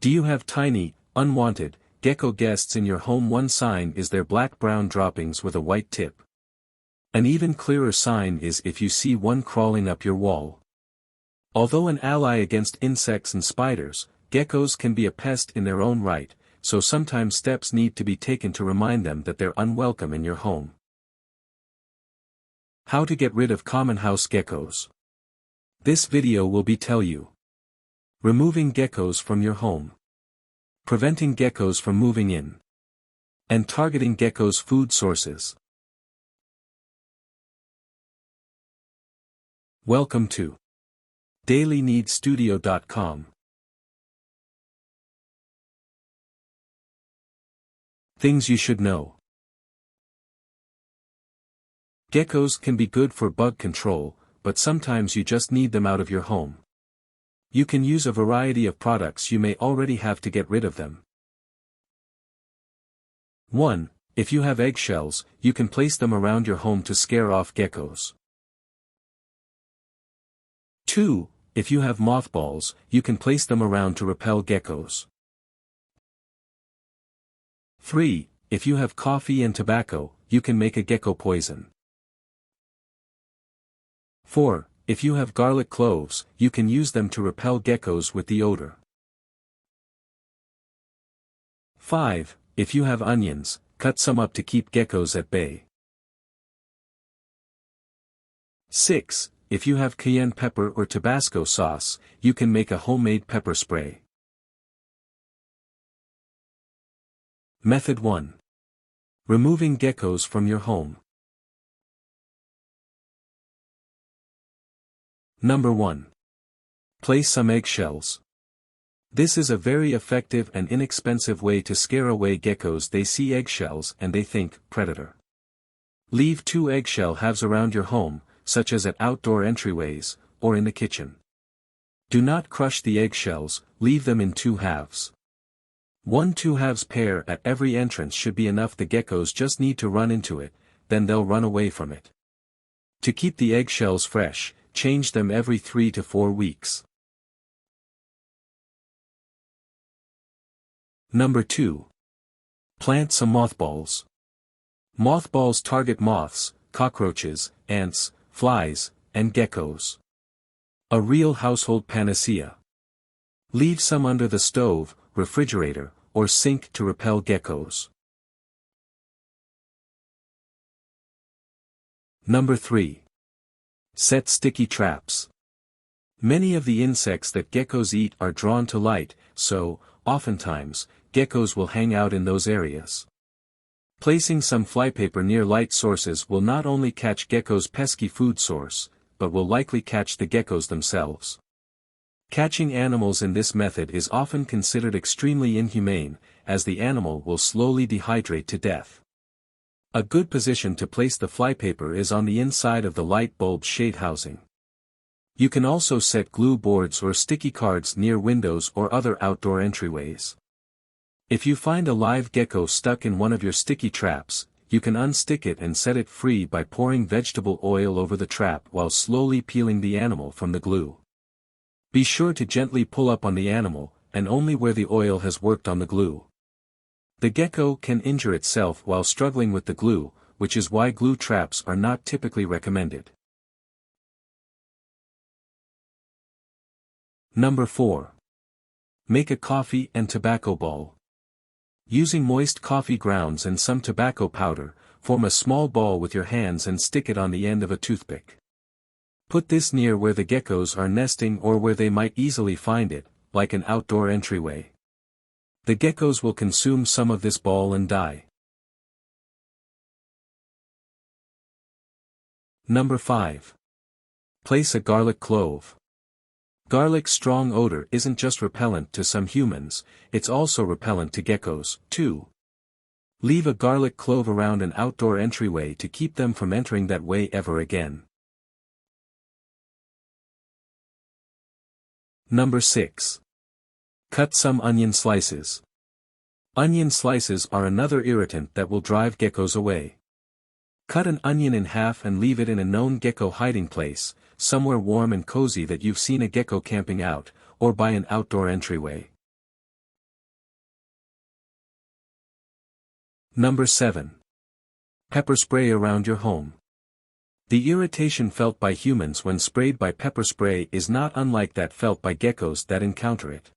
Do you have tiny, unwanted, gecko guests in your home? One sign is their black-brown droppings with a white tip. An even clearer sign is if you see one crawling up your wall. Although an ally against insects and spiders, geckos can be a pest in their own right, so sometimes steps need to be taken to remind them that they're unwelcome in your home. How to get rid of common house geckos. This video will tell you removing geckos from your home, preventing geckos from moving in, and targeting geckos' food sources. Welcome to dailyneedstudio.com. Things you should know. Geckos can be good for bug control, but sometimes you just need them out of your home. You can use a variety of products you may already have to get rid of them. 1. If you have eggshells, you can place them around your home to scare off geckos. 2. If you have mothballs, you can place them around to repel geckos. 3. If you have coffee and tobacco, you can make a gecko poison. 4. If you have garlic cloves, you can use them to repel geckos with the odor. 5. If you have onions, cut some up to keep geckos at bay. 6. If you have cayenne pepper or Tabasco sauce, you can make a homemade pepper spray. Method 1. Removing geckos from your home. Number 1. Place some eggshells. This is a very effective and inexpensive way to scare away geckos. They see eggshells and they think, predator. Leave 2 eggshell halves around your home, such as at outdoor entryways, or in the kitchen. Do not crush the eggshells, leave them in 2 halves. 1 2/2 pair at every entrance should be enough. The geckos just need to run into it, then they'll run away from it. To keep the eggshells fresh, change them every 3 to 4 weeks. Number 2. Plant some mothballs. Mothballs target moths, cockroaches, ants, flies, and geckos. A real household panacea. Leave some under the stove, refrigerator, or sink to repel geckos. Number 3. Set sticky traps. Many of the insects that geckos eat are drawn to light, so, oftentimes, geckos will hang out in those areas. Placing some flypaper near light sources will not only catch geckos' pesky food source, but will likely catch the geckos themselves. Catching animals in this method is often considered extremely inhumane, as the animal will slowly dehydrate to death. A good position to place the flypaper is on the inside of the light bulb shade housing. You can also set glue boards or sticky cards near windows or other outdoor entryways. If you find a live gecko stuck in one of your sticky traps, you can unstick it and set it free by pouring vegetable oil over the trap while slowly peeling the animal from the glue. Be sure to gently pull up on the animal, and only where the oil has worked on the glue. The gecko can injure itself while struggling with the glue, which is why glue traps are not typically recommended. Number 4. Make a coffee and tobacco ball. Using moist coffee grounds and some tobacco powder, form a small ball with your hands and stick it on the end of a toothpick. Put this near where the geckos are nesting or where they might easily find it, like an outdoor entryway. The geckos will consume some of this ball and die. Number 5. Place a garlic clove. Garlic's strong odor isn't just repellent to some humans, it's also repellent to geckos, too. Leave a garlic clove around an outdoor entryway to keep them from entering that way ever again. Number 6. Cut some onion slices. Onion slices are another irritant that will drive geckos away. Cut an onion in half and leave it in a known gecko hiding place, somewhere warm and cozy that you've seen a gecko camping out, or by an outdoor entryway. Number 7. Pepper spray around your home. The irritation felt by humans when sprayed by pepper spray is not unlike that felt by geckos that encounter it.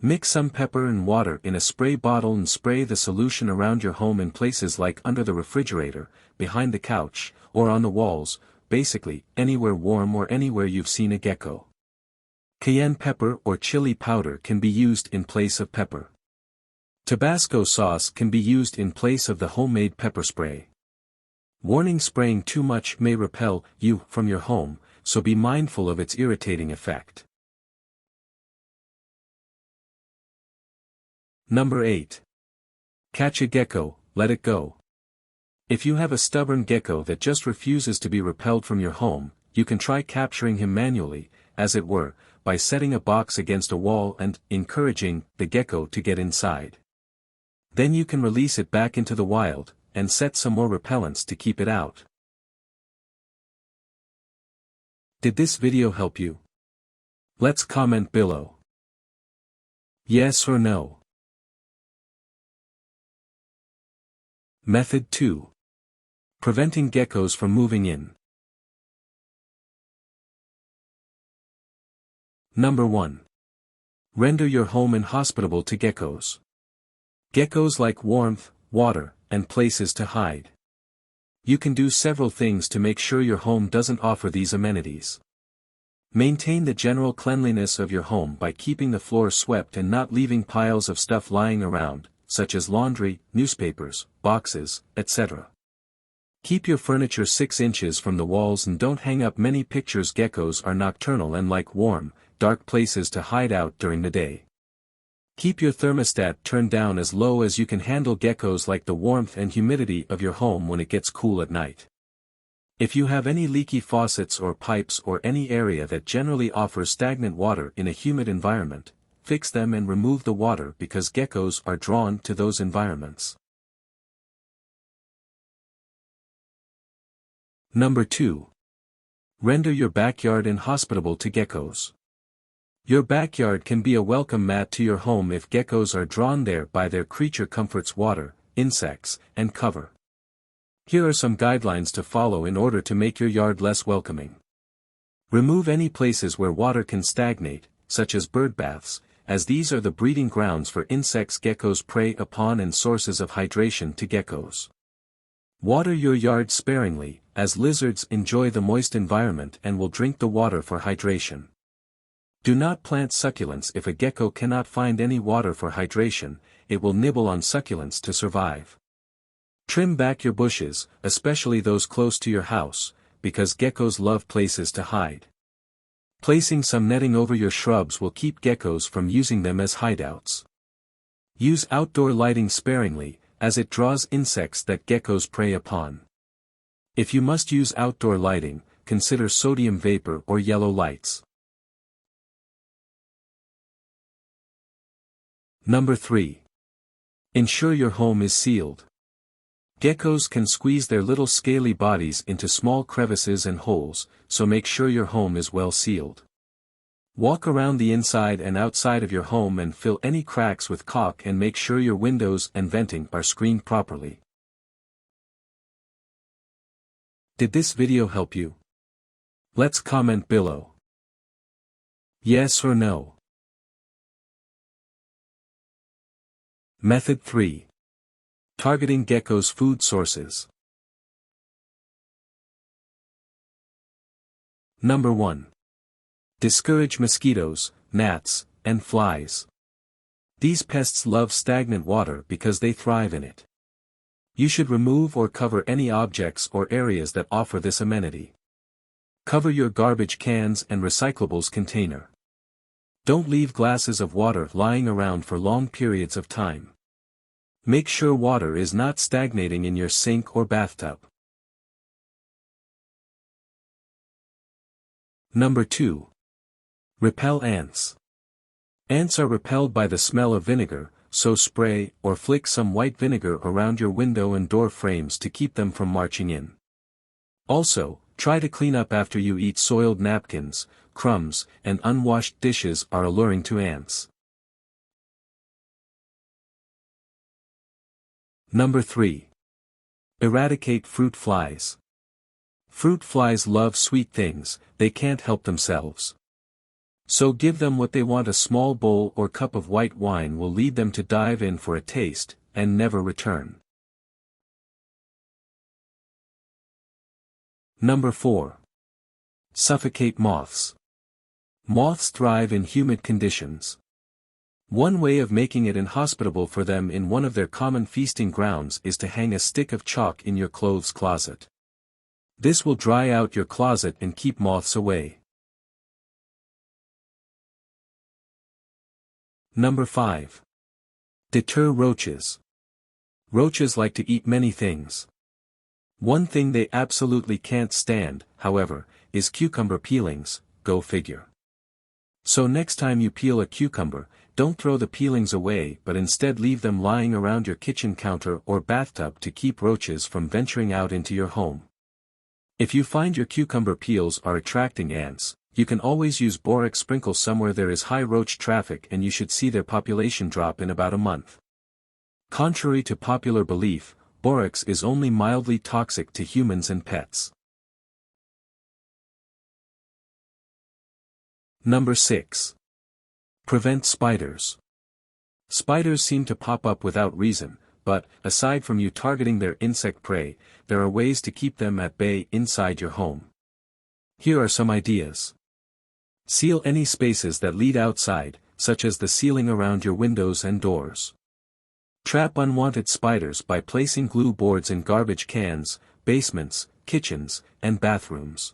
Mix some pepper and water in a spray bottle and spray the solution around your home in places like under the refrigerator, behind the couch, or on the walls, basically, anywhere warm or anywhere you've seen a gecko. Cayenne pepper or chili powder can be used in place of pepper. Tabasco sauce can be used in place of the homemade pepper spray. Warning: spraying too much may repel you from your home, so be mindful of its irritating effect. Number 8. Catch a gecko, let it go. If you have a stubborn gecko that just refuses to be repelled from your home, you can try capturing him manually, as it were, by setting a box against a wall and encouraging the gecko to get inside. Then you can release it back into the wild, and set some more repellents to keep it out. Did this video help you? Let's comment below. Yes or no? Method 2. Preventing geckos from moving in. Number 1. Render your home inhospitable to geckos. Geckos like warmth, water, and places to hide. You can do several things to make sure your home doesn't offer these amenities. Maintain the general cleanliness of your home by keeping the floor swept and not leaving piles of stuff lying around, such as laundry, newspapers, boxes, etc. Keep your furniture 6 inches from the walls and don't hang up many pictures. Geckos are nocturnal and like warm, dark places to hide out during the day. Keep your thermostat turned down as low as you can handle. Geckos like the warmth and humidity of your home when it gets cool at night. If you have any leaky faucets or pipes or any area that generally offers stagnant water in a humid environment, fix them and remove the water because geckos are drawn to those environments. Number 2. Render your backyard inhospitable to geckos. Your backyard can be a welcome mat to your home if geckos are drawn there by their creature comforts: water, insects, and cover. Here are some guidelines to follow in order to make your yard less welcoming. Remove any places where water can stagnate, such as bird baths, as these are the breeding grounds for insects geckos prey upon and sources of hydration to geckos. Water your yard sparingly, as lizards enjoy the moist environment and will drink the water for hydration. Do not plant succulents if a gecko cannot find any water for hydration; it will nibble on succulents to survive. Trim back your bushes, especially those close to your house, because geckos love places to hide. Placing some netting over your shrubs will keep geckos from using them as hideouts. Use outdoor lighting sparingly, as it draws insects that geckos prey upon. If you must use outdoor lighting, consider sodium vapor or yellow lights. Number 3. Ensure your home is sealed. Geckos can squeeze their little scaly bodies into small crevices and holes, so make sure your home is well sealed. Walk around the inside and outside of your home and fill any cracks with caulk and make sure your windows and venting are screened properly. Did this video help you? Let's comment below. Yes or no? Method 3. Targeting geckos' food sources. Number 1. Discourage mosquitoes, gnats, and flies. These pests love stagnant water because they thrive in it. You should remove or cover any objects or areas that offer this amenity. Cover your garbage cans and recyclables container. Don't leave glasses of water lying around for long periods of time. Make sure water is not stagnating in your sink or bathtub. Number 2. Repel ants. Ants are repelled by the smell of vinegar, so spray or flick some white vinegar around your window and door frames to keep them from marching in. Also, try to clean up after you eat. Soiled napkins, crumbs, and unwashed dishes are alluring to ants. Number 3. Eradicate fruit flies. Fruit flies love sweet things, they can't help themselves. So give them what they want. A small bowl or cup of white wine will lead them to dive in for a taste, and never return. Number 4. Suffocate moths. Moths thrive in humid conditions. One way of making it inhospitable for them in one of their common feasting grounds is to hang a stick of chalk in your clothes closet. This will dry out your closet and keep moths away. Number 5. Deter roaches. Roaches like to eat many things. One thing they absolutely can't stand, however, is cucumber peelings, go figure. So next time you peel a cucumber, don't throw the peelings away but instead leave them lying around your kitchen counter or bathtub to keep roaches from venturing out into your home. If you find your cucumber peels are attracting ants, you can always use borax sprinkles somewhere there is high roach traffic and you should see their population drop in about a month. Contrary to popular belief, borax is only mildly toxic to humans and pets. Number 6. Prevent spiders. Spiders seem to pop up without reason, but, aside from you targeting their insect prey, there are ways to keep them at bay inside your home. Here are some ideas. Seal any spaces that lead outside, such as the ceiling around your windows and doors. Trap unwanted spiders by placing glue boards in garbage cans, basements, kitchens, and bathrooms.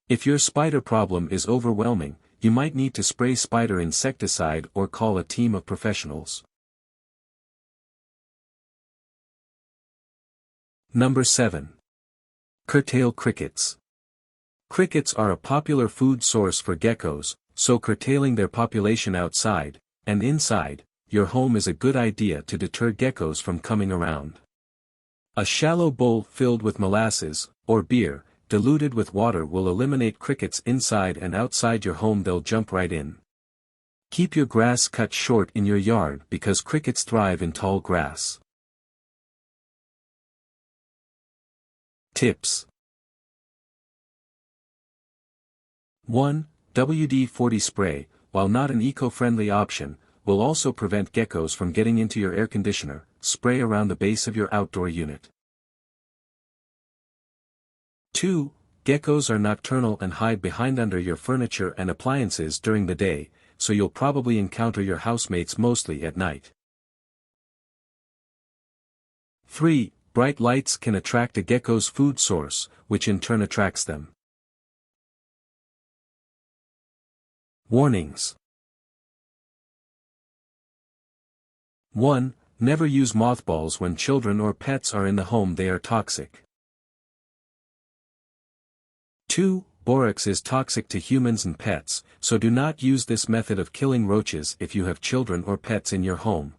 If your spider problem is overwhelming, you might need to spray spider insecticide or call a team of professionals. Number 7. Curtail crickets. Crickets are a popular food source for geckos, so curtailing their population outside, and inside, your home is a good idea to deter geckos from coming around. A shallow bowl filled with molasses, or beer, diluted with water will eliminate crickets inside and outside your home. They'll jump right in. Keep your grass cut short in your yard because crickets thrive in tall grass. Tips. 1. WD-40 spray, while not an eco-friendly option, will also prevent geckos from getting into your air conditioner. Spray around the base of your outdoor unit. 2. Geckos are nocturnal and hide behind under your furniture and appliances during the day, so you'll probably encounter your housemates mostly at night. 3. Bright lights can attract a gecko's food source, which in turn attracts them. Warnings. 1. Never use mothballs when children or pets are in the home. They are toxic. 2. Borax is toxic to humans and pets, so do not use this method of killing roaches if you have children or pets in your home.